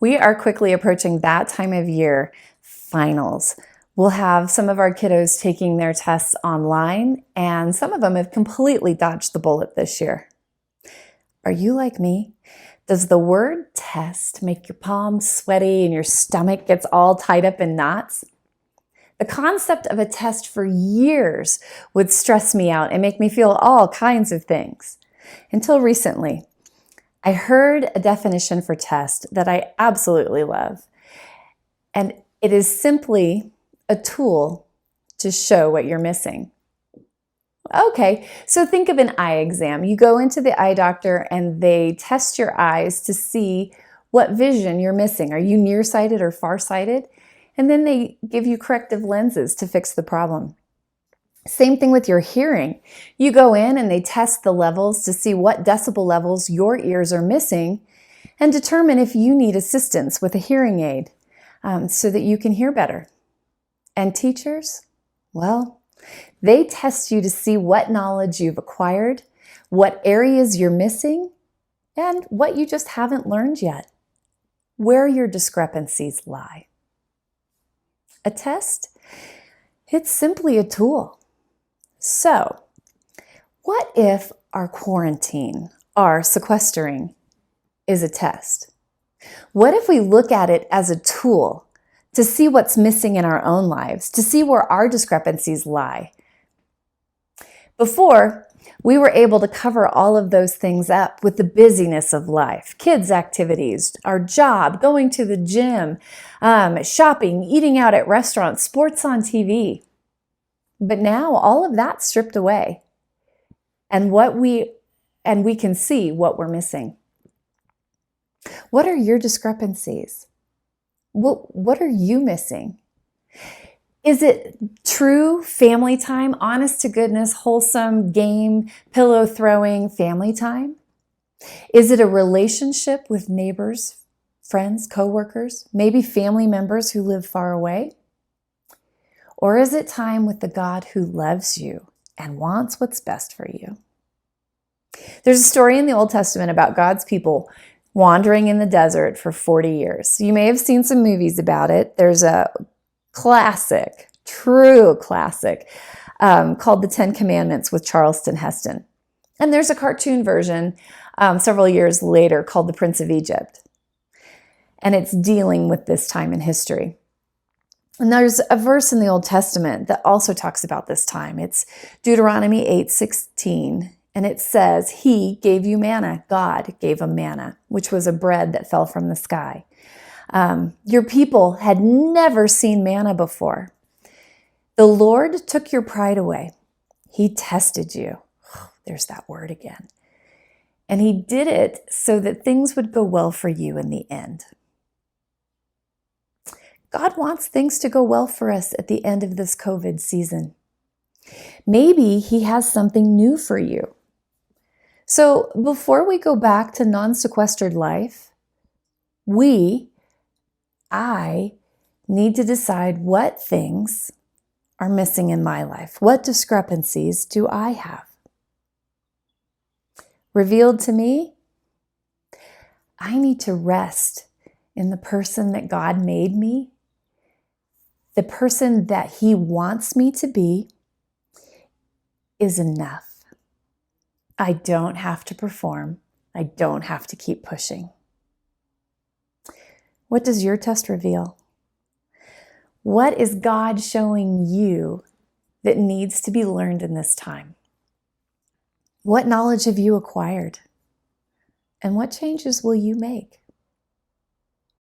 We are quickly approaching that time of year, finals. We'll have some of our kiddos taking their tests online, and some of them have completely dodged the bullet this year. Are you like me? Does the word test make your palms sweaty and your stomach gets all tied up in knots? The concept of a test for years would stress me out and make me feel all kinds of things. Until recently, I heard a definition for test that I absolutely love. And it is simply a tool to show what you're missing. Okay, so think of an eye exam. You go into the eye doctor and they test your eyes to see what vision you're missing. Are you nearsighted or farsighted? And then they give you corrective lenses to fix the problem. Same thing with your hearing. You go in and they test the levels to see what decibel levels your ears are missing and determine if you need assistance with a hearing aid so that you can hear better. And teachers, well, they test you to see what knowledge you've acquired, what areas you're missing, and what you just haven't learned yet, where your discrepancies lie. A test? It's simply a tool. So, what if our quarantine, our sequestering, is a test? What if we look at it as a tool to see what's missing in our own lives, to see where our discrepancies lie? Before, we were able to cover all of those things up with the busyness of life, kids' activities, our job, going to the gym, shopping, eating out at restaurants, sports on TV. But now all of that's stripped away, and we can see what we're missing. What are your discrepancies? What are you missing? Is it true family time, honest to goodness, wholesome game, pillow throwing family time? Is it a relationship with neighbors, friends, coworkers, maybe family members who live far away? Or is it time with the God who loves you and wants what's best for you? There's a story in the Old Testament about God's people wandering in the desert for 40 years. You may have seen some movies about it. There's a classic, true classic, called The 10 Commandments with Charlton Heston. And there's a cartoon version several years later called The Prince of Egypt. And it's dealing with this time in history. And there's a verse in the Old Testament that also talks about this time. It's Deuteronomy 8:16. And it says, He gave you manna. God gave them manna, which was a bread that fell from the sky. Your people had never seen manna before. The Lord took your pride away. He tested you. There's that word again. And He did it so that things would go well for you in the end. God wants things to go well for us at the end of this COVID season. Maybe He has something new for you. So before we go back to non-sequestered life, I need to decide what things are missing in my life. What discrepancies do I have? Revealed to me, I need to rest in the person that God made me, the person that He wants me to be is enough. I don't have to perform. I don't have to keep pushing. What does your test reveal? What is God showing you that needs to be learned in this time? What knowledge have you acquired? And what changes will you make?